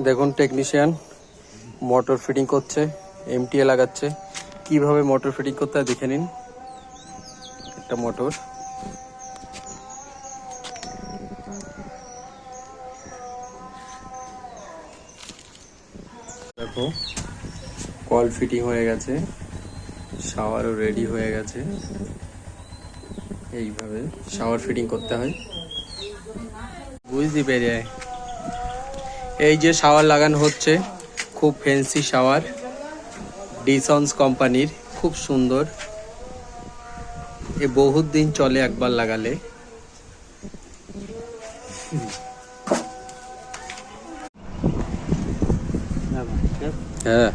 দেখুন technician motor fitting করছে, MTA লাগাচ্ছে। কিভাবে মোটর ফিটিং করতে হয় দেখে নিন। একটা মোটর, দেখো কল ফিটিং হয়ে গেছে, শাওয়ারও রেডি হয়ে গেছে। এইভাবে শাওয়ার ফিটিং করতে হয়, বুঝতে পেরে। এই যে শাওয়ার লাগানো হচ্ছে, খুব ফ্যান্সি শাওয়ার, ডিসন্স কোম্পানির, খুব সুন্দর। এ বহুত দিন চলে একবার লাগালে। হ্যাঁ।